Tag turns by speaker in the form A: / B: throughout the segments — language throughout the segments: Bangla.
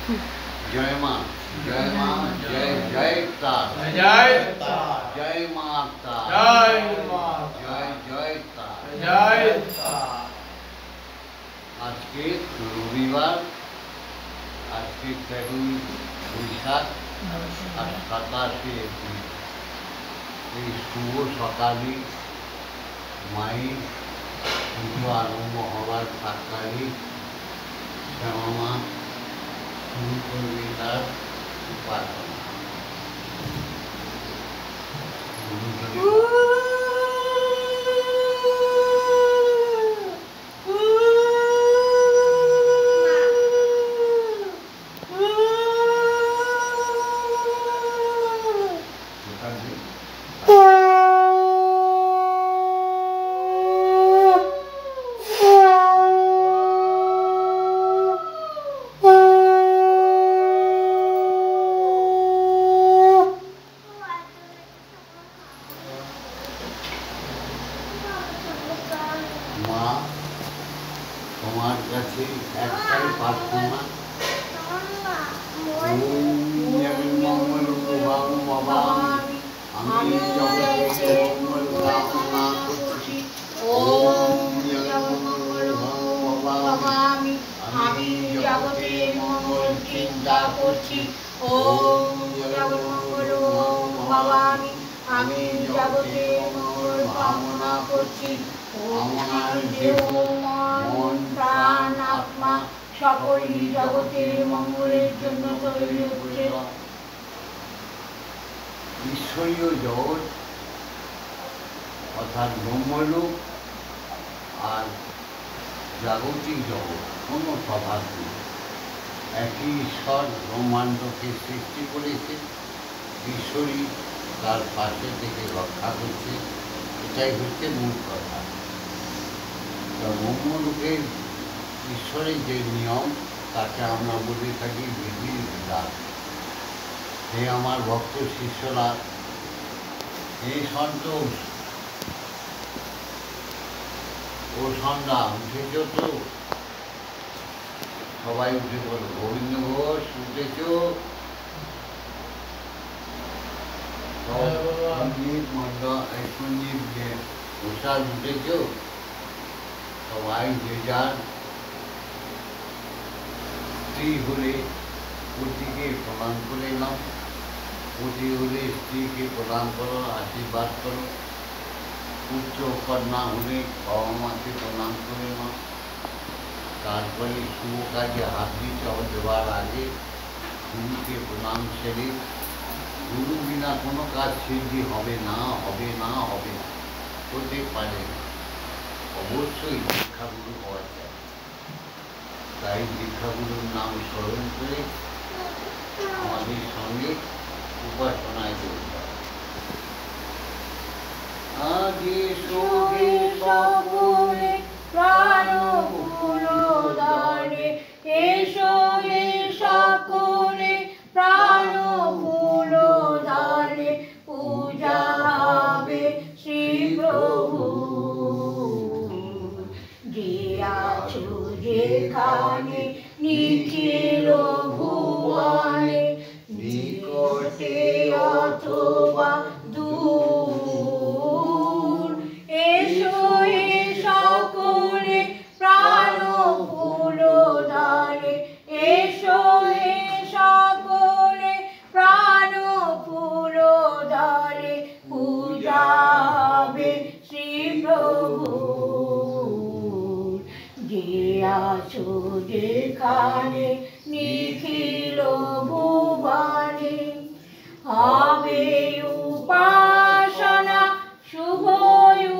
A: जय माँ जय माँ जय जय तारा
B: जय
A: जय माता
B: जय
A: जय जय तारा
B: जय
A: आज के रविवार आज के 13 বৈশাখ আর 27 এপ্রিল এই শুভ সকালে মায়ের পুজো আরম্ভ হওয়ার 7 তারিখ শ্যামা মা শুরু করবে তার উপাসনা। মা তোমার কাছে একটাই প্রার্থনা, আমি জগতের মঙ্গল কামনা করছি।
C: আমি জগতের মঙ্গল চিন্তা করছি। ওম জগন্মঙ্গল ভবামি, আমি জগতের মঙ্গল কামনা করছি। আমার দেহ মন প্রাণ আত্মা সকলই জগতের মঙ্গলের জন্য তৈরি হচ্ছে।
A: ঈশ্বরীয় জগৎ অর্থাৎ ব্রহ্মলোক আর জাগতিক জগৎ কোনো তফাৎ নেই। একই ঈশ্বর ব্রহ্মাণ্ডকে সৃষ্টি করেছে, ঈশ্বরই তার পাশে থেকে রক্ষা করছে। এটাই হচ্ছে মূল কথা। ব্রহ্মলোকের ঈশ্বরের যে নিয়ম তাকে আমরা বলে থাকি বিধি বিধান। হে আমার ভক্ত শিষ্যরা, এই সন্তোষ ও সন্ধ্যা উঠেছ তো? সবাই উঠে বলো, গোবিন্দ ঘোষ উঠেছ? সঞ্জীব মন্ডল সঞ্জীব প্রসাদ উঠেছ? সবাই যে যার স্ত্রী হলে পতিকে প্রণাম করে নাও, পতি হলে স্ত্রীকে প্রণাম করো, আশীর্বাদ করো। পুত্র কন্যা হলে বাবা মাকে প্রণাম করে নাও। তারপরে শুভ কাজে হাত দিতে দেওয়ার আগে গুরুকে প্রণাম সেরে, গুরু বিনা কোনো কাজ সিদ্ধি হবে না, হবে না, হবে না, হতে পারে না। অবশ্যই দীক্ষাগুরু হওয়া যায়। তাই দীক্ষাগুরুর নাম স্মরণ করে আমাদের সঙ্গে উপাসনায় করতে হবে। আগে সোগে
C: সকলে প্রাণ ফুলদানে, এসো হে সকলে প্রাণ ফুলদানে, পূজা হবে শ্রী প্রভু। যে আছো যেখানে নিখিল ভুবনে, নিকটে অথবা দূর, এসো হে সকলে প্রাণ ফুলদানে, এসো হে সকলে প্রাণ ফুলদানে, পূজা হবে শ্রী প্রভু। যে আছো যেখানে নিখিল ভুবনে, হবে উপাসনা শুভ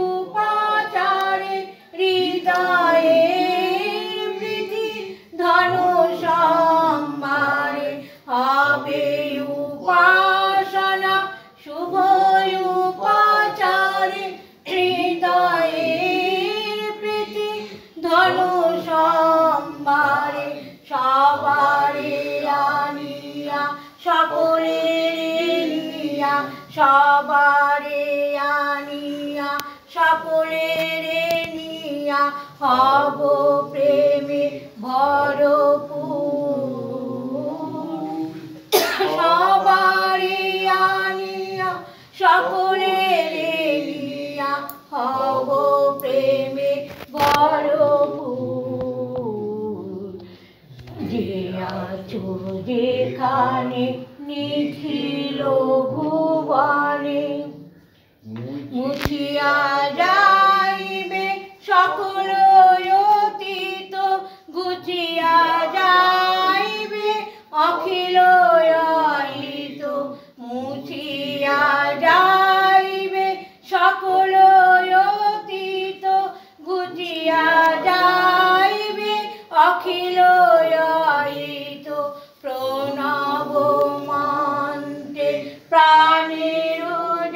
C: উপাচারে, হৃদয়ে প্রীতি ধন সম্মারে। হবে উপাসনা শুভ উপাচারে, হৃদয়ে প্রীতি ধন সম্মারে। সবারে আনিয়া সকলের নিয়া, সবারে আনিয়া সকলের নিয়া, হব প্রেমে ভরপুর। হব প্রেমে ভরপুর। যে আছো যেখানে নিখিল ভুবনে, মুছিয়া যাইবে সকল অতীত, গুছিয়া যাইবে অখিল অহিত। মুছিয়া যাইবে সকল অতীত, গুছিয়া যাইবে অখিল অহিত। প্রণব মন্ত্রে প্রাণের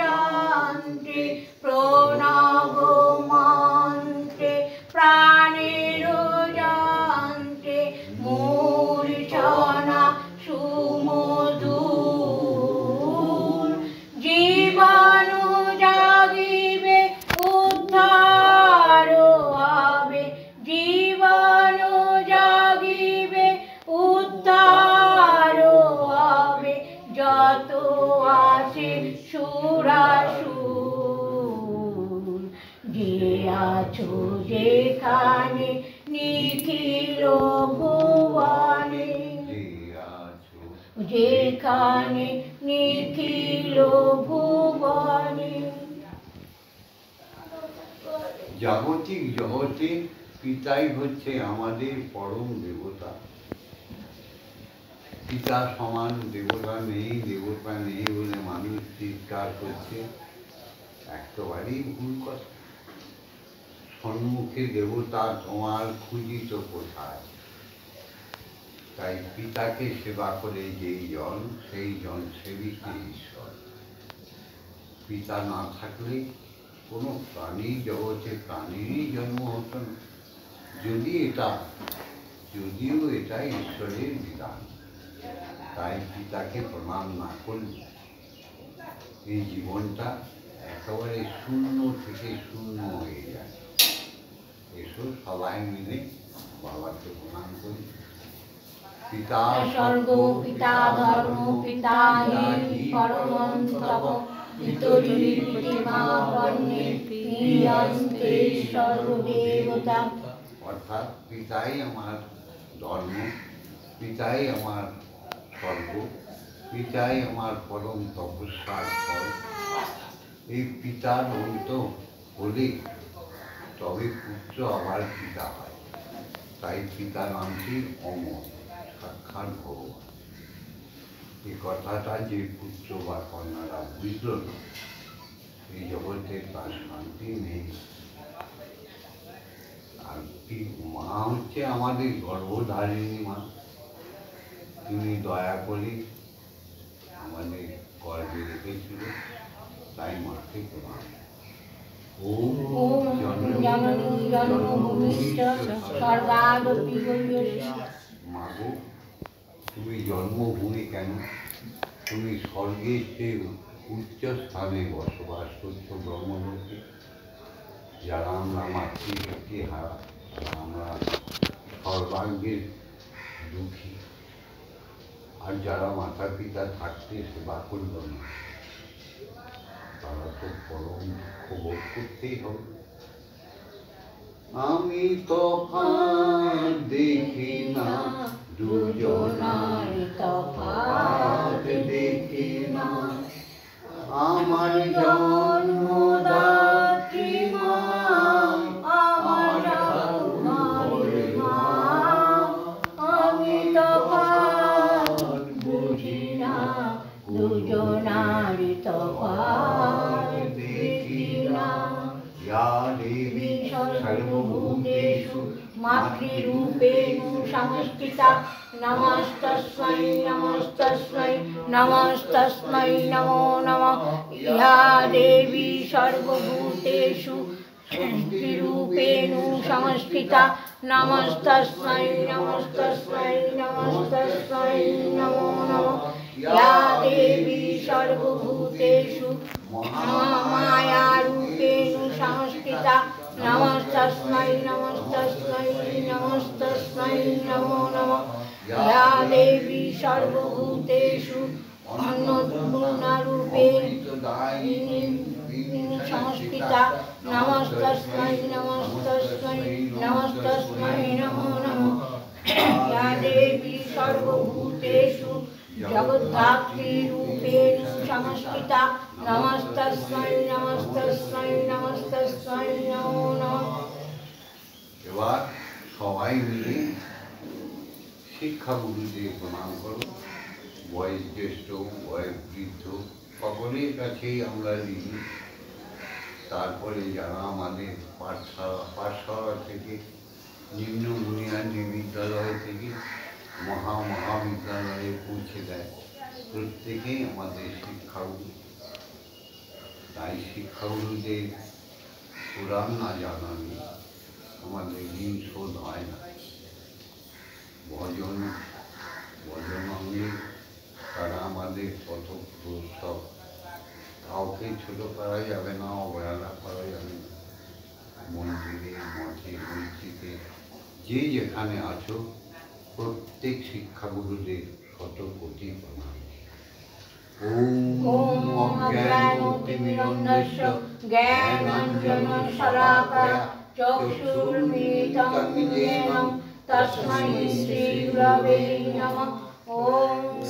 C: যন্ত্রে, প্রণব মন্ত্রে প্রাণের যন্ত্রে, মূর্ছনা সুমধুর। জীবন জাগিবে উদ্ধার হবে, জীবন জাগিবে উদ্ধার হবে। যত আছে সুরাসুর, যে আছো যেখানে নিখিল ভুবনে, যেখানে নিখিল ভুবনে।
A: জাগতিক জগতে পিতাই হচ্ছে আমাদের পরম দেবতা। পিতা সমান দেবতা নেই, দেবতা নেই বলে মানুষ চিৎকার করছে, একেবারেই ভুল কথা। সম্মুখে দেবতা তোমার খুঁজিত কোথায়? তাই পিতাকে সেবা করে যেই জন, সেই জন সেবিতে ঈশ্বর। পিতা না থাকলে কোনো প্রাণী জগতে প্রাণীরই জন্ম হতো না। যদিও এটা ঈশ্বরের বিধান। তাই পিতাকে প্রণাম না করলে এই জীবনটা একেবারে শূন্য থেকে শূন্য হয়ে যায়। এসো সবাই মিলে বাবাকে প্রণাম করি। পিতা
C: স্বর্গ পিতা ধর্ম পিতা হি পরমং তব, পিতরি পিতিমা বন্যে ক্রিয়ন্তে সর্বদেবতা।
A: অর্থাৎ পিতাই আমার ধর্ম, পিতাই আমার স্বর্গ, পিতাই আমার পরম তপস্যার ফল। এই পিতার অন্ত হলে তবে পুত্র আবার পিতা হয়। তাই পিতা নামটি অমর, সাক্ষাৎ ভগবান। এই কথাটা যে পুত্র বা কন্যারা বুঝল না, এই জগতে তার শান্তি নেই। আর মা হচ্ছে আমাদের গর্ভধারিণী মা। তিনি দয়া করে আমাদের গর্ভে রেখেছিল, তাই মাকে প্রণাম। ওম জন্মভূমিশ্চ স্বর্গাদপি গরীয়সী। মাগো, তুমি জন্মভূমি কেন? তুমি স্বর্গের চেয়ে উচ্চ স্থানে বসবাস করছো, ব্রহ্মলোকে। যারা আমরা মাতৃশক্তি হারা, আমরা সর্বাঙ্গের দুঃখী। আর যারা মাতা পিতা থাকতে সেবা করল না, তারা তো পরম দুঃখ বোধ করতেই হবে। আমি তফাৎ দেখি না, দুজনার তফাৎ দেখি না। আমার জন্মদাত্রী মা, আমার মা, আমি তফাৎ বুঝি না, দুজনার তফাৎ দেখি না। ইয়া দেবী সর্বভূতেষু মাতৃরূপেণ সংস্থিতা, নমস্তস্मै নমস্তস্मै নমস্তস্मै নমো নমঃ। ইয়া দেবী সর্বভূতেষু মাতৃরূপেণ সংস্থিতা, নমস্তস্मै নমস্তস্मै নমস্তস্मै নমো নমঃ। ইয়া দেবী সর্বভূতেষু মায়ারূপেণ সংস্থিতা, নমস্তস্मै নমস্তস্मै নমস্তস্मै নমো নমঃ। ইয়া দেবী সর্বভূতেষু অন্নপূর্ণারূপেণ
C: সংস্কৃতা নমস্তস্मै নমস্তস্मै নমস্তস্मै নমো নমঃ या देवी सर्वभूतेषु जगद्धात्रीरूपेण संस्थिता नमस्तस्मै नमस्तस्मै नमस्तस्मै नमो नमः।
A: এবার সবাই মিলে শিক্ষাগুরুদের প্রণাম করো। বয়স জ্যেষ্ঠ বয়স বৃদ্ধ সকলের কাছেই আমরা ঋণী। তারপরে যারা আমাদের পাঠশালা থেকে নিম্ন বুনিয়াদী বিদ্যালয় থেকে মহাবিদ্যালয়ে পৌঁছে দেয়, প্রত্যেকেই আমাদের শিক্ষাগুরু। তাই শিক্ষাগুরুদের পুরাণ না জানালে আমাদের ঋণ শোধ হয় না। ভজন অঙ্গে তারা আমাদের পথপ্রদর্শক। কাউকে ছোট করা যাবে না, অবহেলা করা যাবে না। মন্দিরে মঠে মসজিদে যে যেখানে আছো প্রত্যেক শিক্ষাগুরুদের শত কোটি প্রণাম।
C: ॐ अज्ञानतिमिरन्धस्य ज्ञानाञ्जनशलाकया चक्षुर्मिलितं येन तस्मै श्रीगुरवे नमः। ॐ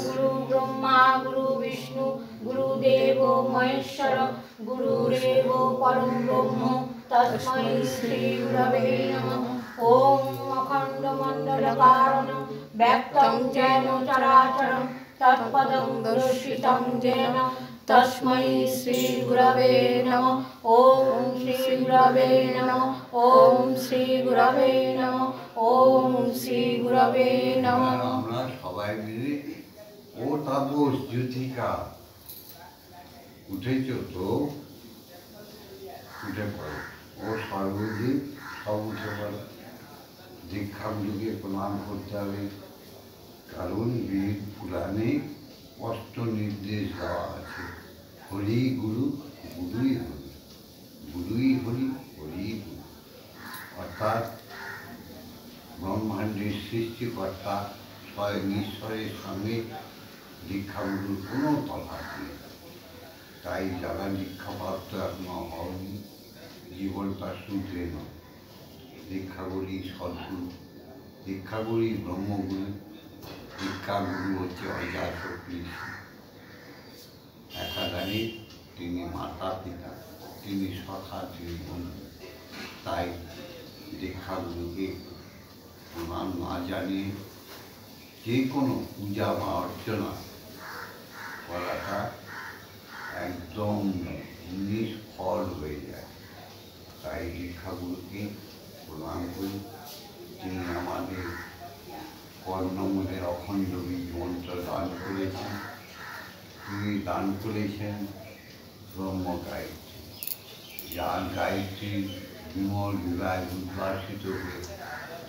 C: गुरुब्रह्मा गुरुविष्णु गुरुदेवो महेश्वर गुरुरेव परं ब्रह्म तस्मै श्रीगुरवे नमः। ॐ अखण्डमण्डलकारणं व्यक्तं येन चराचरं तत्पदं दर्शितं येन तस्मै श्रीगुरवे नमः। ॐ श्रीगुरवे नमः। ॐ श्रीगुरवे नमः। ॐ श्रीगुरवे नमः।
A: আমরা সবাই মিলে ও তাপস জ্যোতিকা উঠেছ তো উঠে পড়ো। ও সর্বজীব সব উঠে পড়ো। দীক্ষাগুরুকে প্রণাম করতে হবে, কারণ বেদ পুরাণে অষ্ট নির্দেশ দেওয়া আছে। হরি গুরু গুরুই হরি, গুরুই হরি হরি গুরু। অর্থাৎ ব্রহ্মাণ্ডের সৃষ্টিকর্তা স্বয়ং ঈশ্বরের সঙ্গে দীক্ষাগুরুর কোনো তফাৎ নেই। তাই যারা দীক্ষাপ্রাপ্ত এখনো হয়নি জীবনটা শুধরে নয়। দীক্ষাগুরুই সদ্গুরু, দীক্ষাগুরুই ব্রহ্মগুরু, দীক্ষাগুরু হচ্ছে অজাশক্তি একাধারে। তিনি মাতা পিতা, তিনি সখা, তিনি বন্ধু। তাই দীক্ষাগুরুকে প্রণাম না জানিয়ে যে কোনো পূজা বা অর্চনা করাটা একদম নিষ্ফল হয়ে যায়। তাই দীক্ষাগুরুকে প্রণাম করি। তিনি আমাদের কর্ণমূলের অখণ্ড বীজ মন্ত্র দান করেছেন। তিনি দান করেছেন ব্রহ্ম গায়ত্রী, যার গায়ত্রী বিমল বিবাহ উদ্ভাসিত হয়ে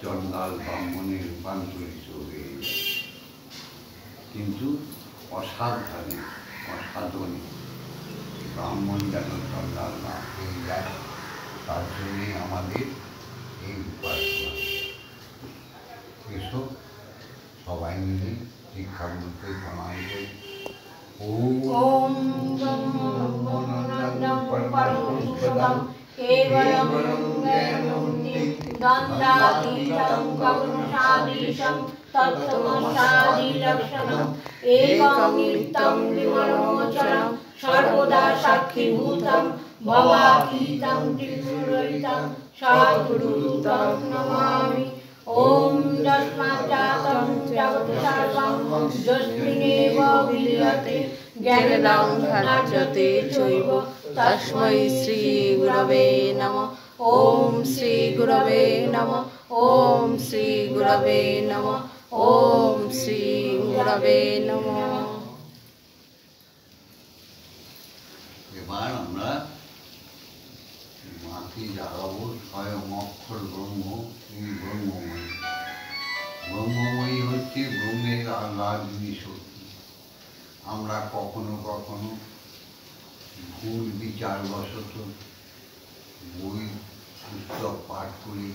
A: চণ্ডাল ব্রাহ্মণে রূপান্তরিত হয়ে যায়। কিন্তু অসাবধানে অসাধনে ব্রাহ্মণ যেন চণ্ডাল না হয়ে যায়, তার জন্যে আমাদের এই উপাসনা। এসব সবাই মিলে দীক্ষাগুরুকে প্রণাম করি।
C: ॐ ब्रह्मणन्दं परमपुष्पदं केवलं ज्ञानमूर्तिं द्वन्द्वातीतं करुणसादृशं तत्त्वमसादिलक्षणम् एकं नित्यं विमलोचनं सर्वदा साक्षीभूतं भवातीतं त्रिगुणरहितं सद्गुरुं नमामि। ॐ तस्माज्जातं जगत् सर्वं यस्मिन्नेव विलीयते ज्ञानं धार्यते चैव तस्मै श्रीगुरवे नमः। ॐ श्रीगुरवे नमः। ॐ श्रीगुरवे नमः। ॐ श्रीगुरवे नमः।
A: এবার আমরা মাকে জাগাবো স্বয়ং অক্ষর ব্রহ্ম, তিনি ব্রহ্মময়ী। ব্রহ্মময়ী হচ্ছে ব্রহ্মের আহ্লাদিনী শক্তি। আমরা কখনো কখনো ভুল বিচারবশত বই পুস্তক পাঠ করে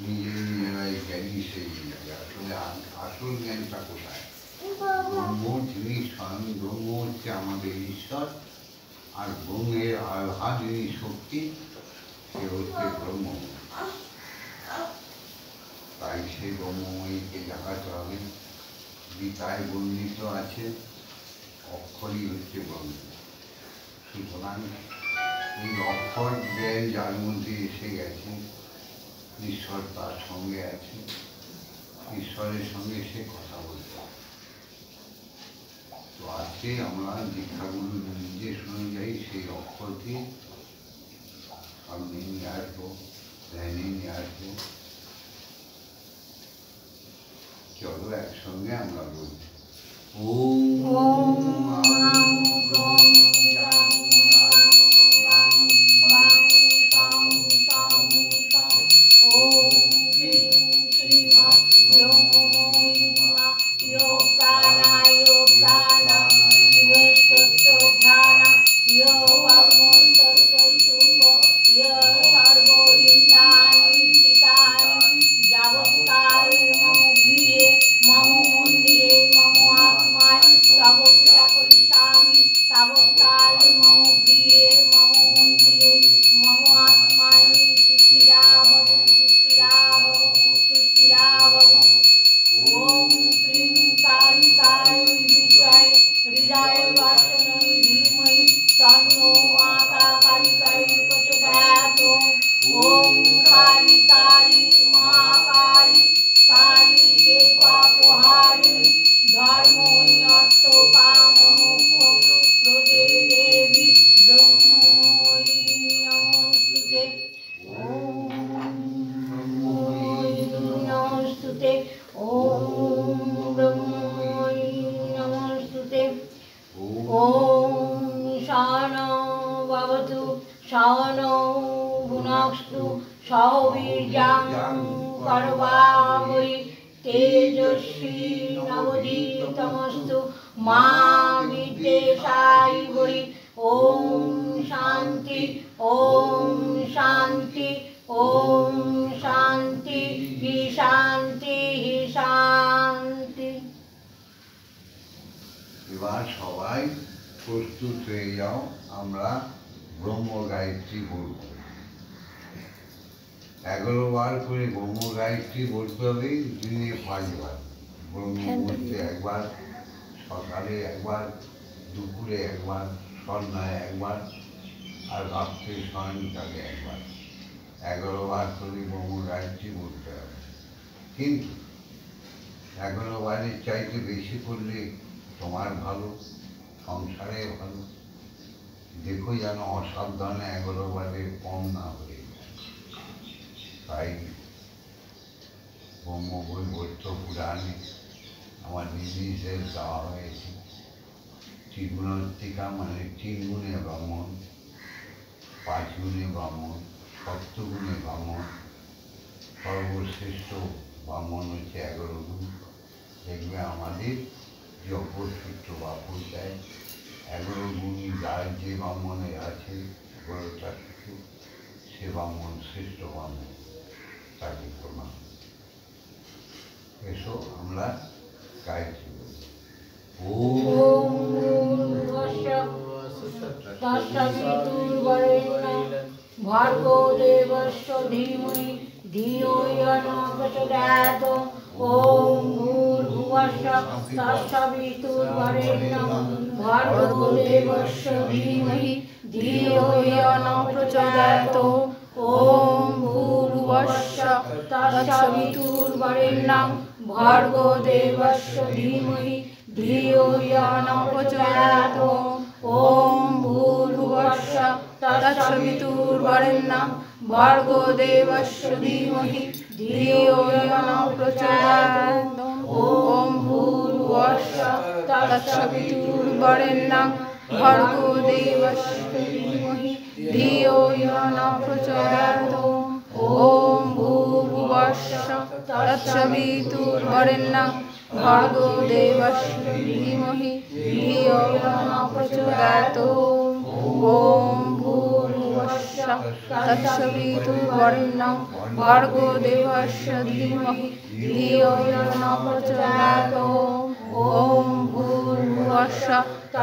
A: নিজেরাই জ্ঞানী সেজে যাবে। আসলে আসল জ্ঞানটা কোথায়? ব্রহ্ম যিনি স্বয়ং ব্রহ্ম হচ্ছে আমাদের ঈশ্বর, আর ব্রহ্মের আধারিনী শক্তি সে হচ্ছে ব্রহ্মময়। তাই সেই ব্রহ্মময়ীকে দেখাতে হবে। গীতায় বর্ণিত আছে অক্ষরই হচ্ছে ব্রহ্ম। সুতরাং এই অক্ষর জ্ঞান যার মধ্যে এসে গেছে, ঈশ্বর তার সঙ্গে আছে, ঈশ্বরের সঙ্গে সে কথা বলতে হবে। তো আজকে আমরা দীক্ষাগুলো নির্দেশ অনুযায়ী সেই অক্ষরকে সামনে নিয়ে আসবো, ধ্যানে নিয়ে আসবো। চলো একসঙ্গে আমরা বলছি এবার সবাই প্রস্তুত হয়ে যাও। আমরা ব্রহ্ম গায়ত্রী বলব। 11 বার করে ব্রহ্ম গায়ত্রী বলতে হবে, দিনে 5 বার। ব্রহ্ম বলতে একবার, সকালে একবার, দুপুরে একবার, সন্ধ্যায় একবার, আর রাত্রে সায়ংকালে একবার। 11 বার করে ব্রহ্ম গায়ত্রী বলতে হবে। কিন্তু 11 বারের চাইতে বেশি করলে তোমার ভালো, সংসারে ভালো। দেখো যেন অসাবধানে 11 বারে কম না হয়ে যায়। তাই ব্রহ্মবৈ বৈত্য পুরাণে আমার নির্দেশ দেওয়া হয়েছে। ত্রিগুণাত্মিকা মানে 3 গুণে ব্রাহ্মণ, 5 গুণে ব্রাহ্মণ, 7 গুণে ব্রাহ্মণ, সর্বশ্রেষ্ঠ ব্রাহ্মণ হচ্ছে 11 গুণ। দেখবে আমাদের যে অপরসূত্র বাপু দেয় 11 গুণ যার যে ব্রাহ্মণের আছে, 11টা সূত্র, সে ব্রাহ্মণ শ্রেষ্ঠ ব্রাহ্মণ, তাকে প্রণাম। এসো আমরা গায়ত্রী বলি।
C: ভার্গো দেবস্য ধীমহি ধিয়ো ইয়ো ন প্রচোদয়াৎ। ওম ভূর্ভুবস্সঃ তৎসবিতুর্বরেণ্যং ভার্গো দেবস্য ধীমহি ধিয়ো ইয়ো ন প্রচোদয়াৎ। ওম ভূর্ভুবস্সঃ তৎসবিতুর্বরেণ্যং ভার্গো দেবস্য ধীমহি ধিয়ো ইয়ো ন প্রচোদয়াৎ। ওম ভূর্ভুবস্সঃ তৎসবিতুর্বরেণ্যং ভার্গো দেবস্য ধীমহি ধিয়ো ইয়ো ন প্রচোদয়াৎ। ওম ভূর্ভুবস্সঃ তৎসবিতুর্বরেণ্যং ভার্গো দেবস্য ধীমহি ধিয়ো ইয়ো ন প্রচোদয়াৎ। ওম ভূর্ভুবস্সঃ তৎসবিতুর্বরেণ্যং ভার্গো দেবস্য ধীমহি ধিয়ো ইয়ো ন প্রচোদয়াৎ। ওম ভূর্ভুবস্সঃ তৎসবিতুর্বরেণ্যং ভার্গো দেবস্য ধীমহি ধিয়ো ইয়ো ন প্রচোদয়াৎ। ওম ভূর্ভুবস্সঃ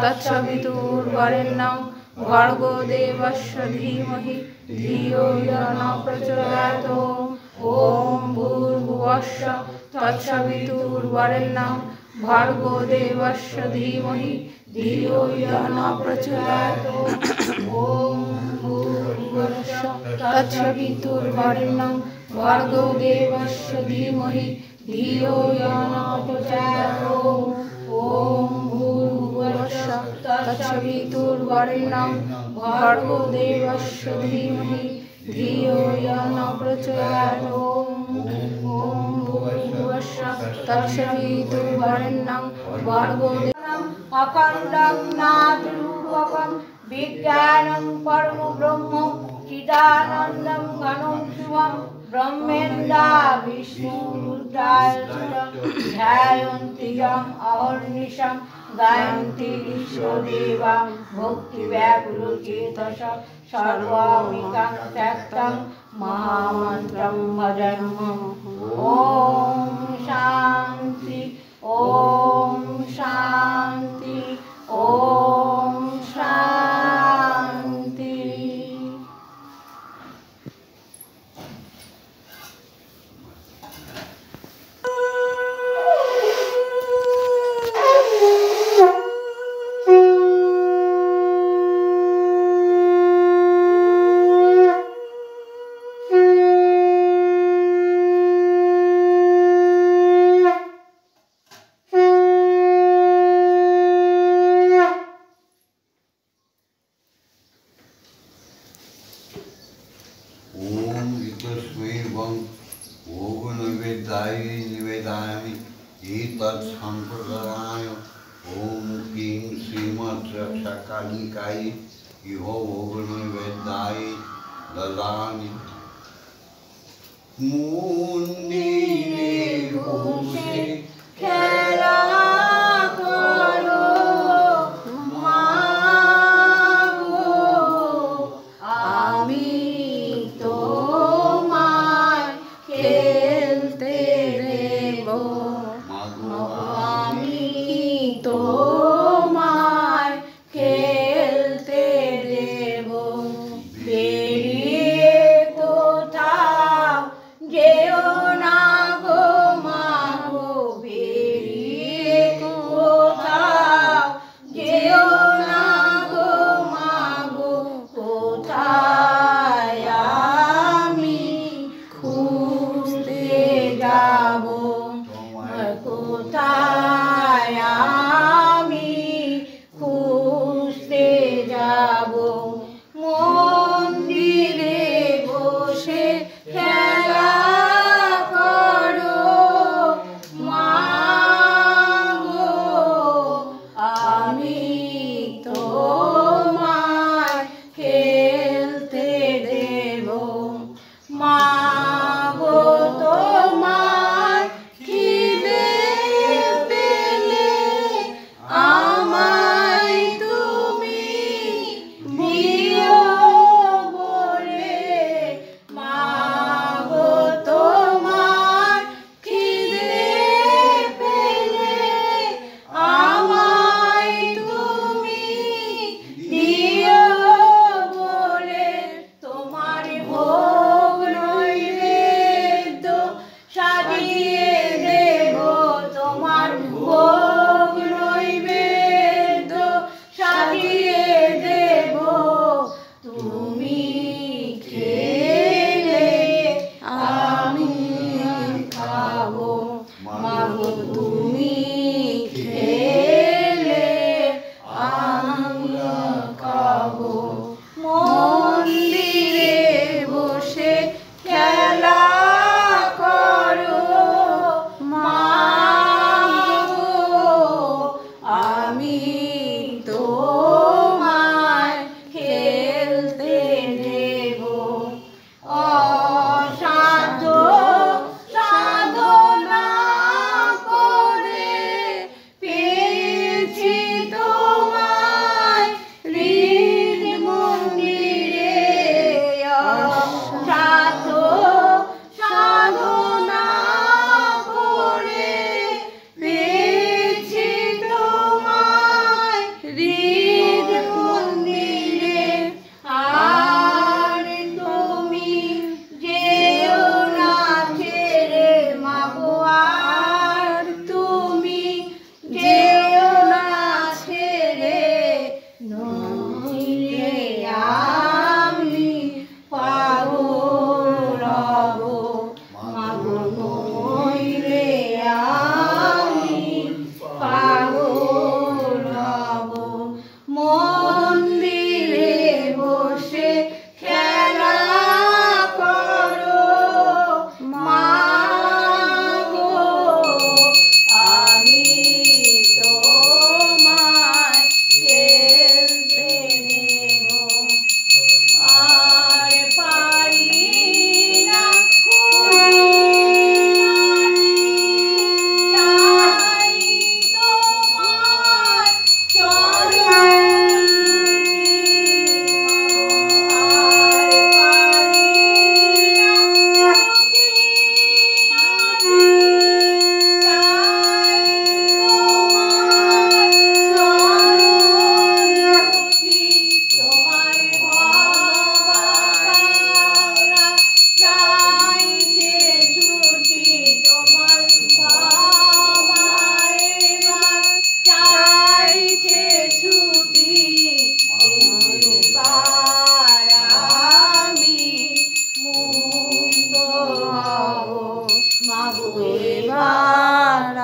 C: তৎসবিতুর্বরেণ্যং भर्गो देवस्य धीमहि धियो यो न प्रचोदयात्। ॐ भूर्भुवस्सुः तत्सवितुर्वरेण्यं भर्गो देवस्य धीमहि धियो यो न प्रचोदयात्। ॐ भूर्भुवस्सुः तत्सवितुर्वरेण्यं भर्गो देवस्य धीमहि धियो यो न प्रचोदयात्। ॐ भूर्भुवस्सुः तत्सवितुर्वरेण्यं भर्गो देवस्य धीमहि धियो यो न प्रचोदयात्। ॐ भूर्भुवस्सुः तत्सवितुर्वरेण्यं भर्गो अखण्डं नादरूपकं विज्ञानं परमब्रह्म चिदानन्दं घनं शिवं ब्रह्मेन्द्रा विष्णुरुद्राय ध्यायन्ति यं अहर्निशं गायन्ति ईश्वरदेवा भक्तिव्याकुलचेतसा सर्वमिकं त्यक्तं महामन्त्रं भजन्मः। ॐ शान्ति ॐ शान्ति ॐ शान्ति।
A: ओम इतस्मै वं भोगनैवेद्याय निवेदयामि एतत्सम्प्रदायाय। ओम क्लीं श्रीमद्रक्षकालिकायै इह भोगनैवेद्याय ददामि। मन्दिरे बसे खेला करो
C: গো এবার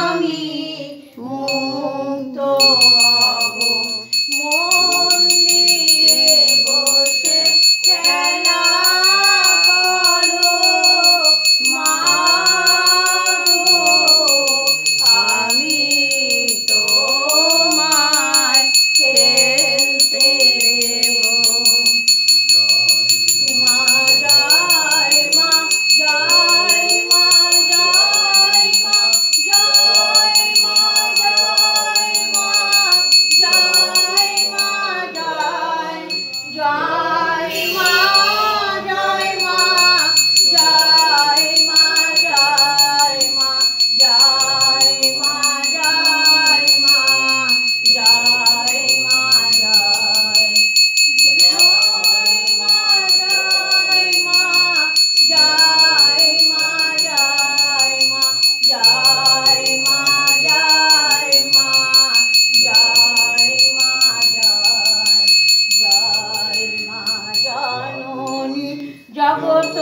C: আমি মুক্ত হব। মন্দিরে বসে খেলা করো মা গো, আমি তোমায় খেলতে দেব। মা জয় মা, জয় মা, জয় মা, জয় মা, জয় মা, জয় মা, জয় জয় মা, জয় মা, জয় মা, জয় মা, জয় মা, জয় মা, জয় মা, জয় জয় মা, জয় মা, জয় মা, জয় মা, জয় মা, জয় মা, জয় মা, জয় মা জননী জগত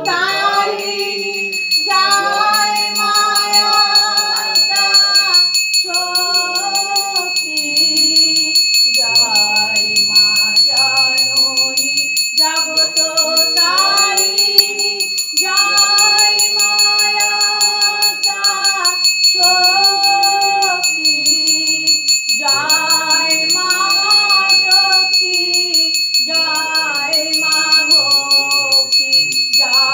C: তারিণী, জয় মাতা শক্তি, জয় মা জননী জগত তারিণী, জয় মাতা শক্তি, জয় মা শক্তি, জয় মা ভক্তি, জয়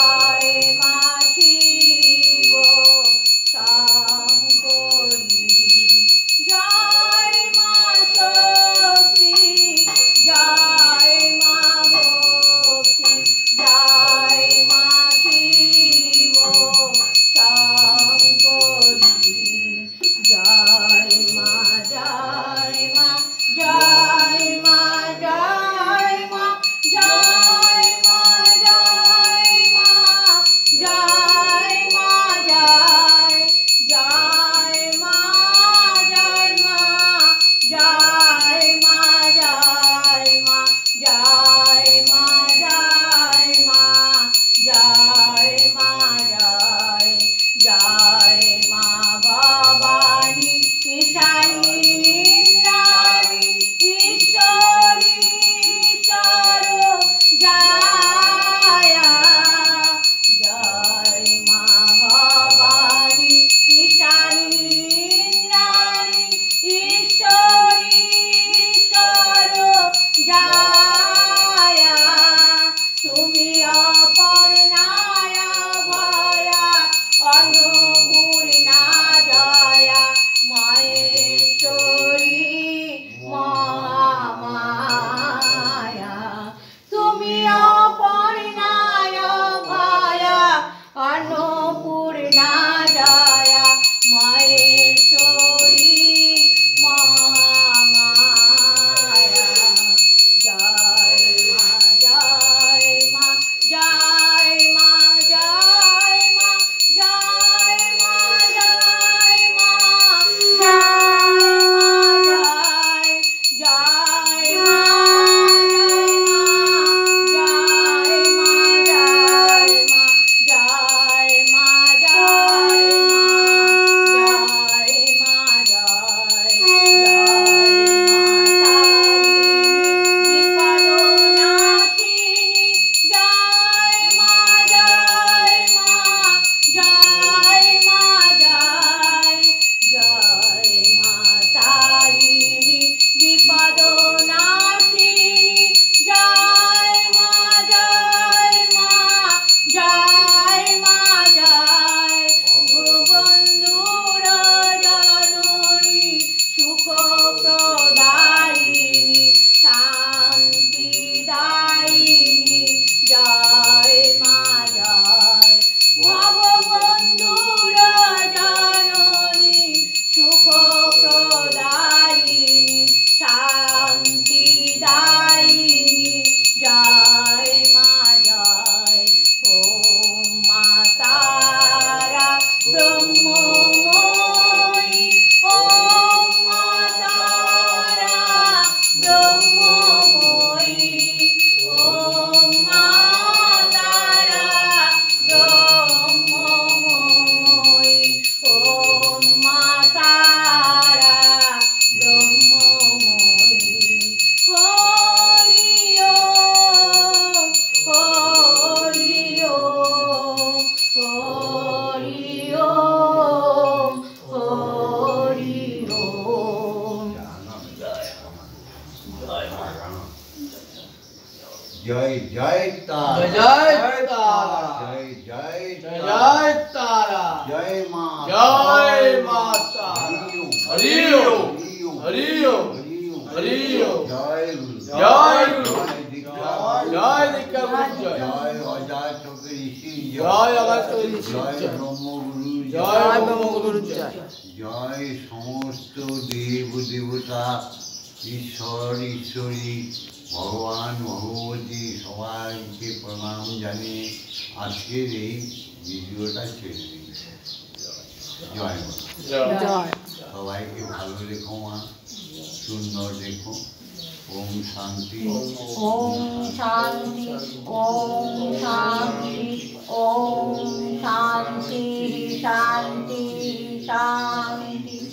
A: ঋষি
B: জয় অগস্ত্য ঋষি
A: জয়
B: জয়।
A: ব্রহ্মগুরু
B: জয় ব্রহ্মগুরু জয়।
A: জয় সমস্ত দেব দেবতা ঈশ্বর ঈশ্বরী ভগবান ভগবতী সবাইকে প্রণাম জানিয়ে আজকের এই ভিডিওটা ছেড়ে দিচ্ছি। জয় মা।
C: জয়।
A: সবাইকে ভালো রেখো মা, সুন্দর রেখো। ওম শান্তি।
D: ওম শান্তি ওম শান্তি ওম শান্তি শান্তি শান্তি।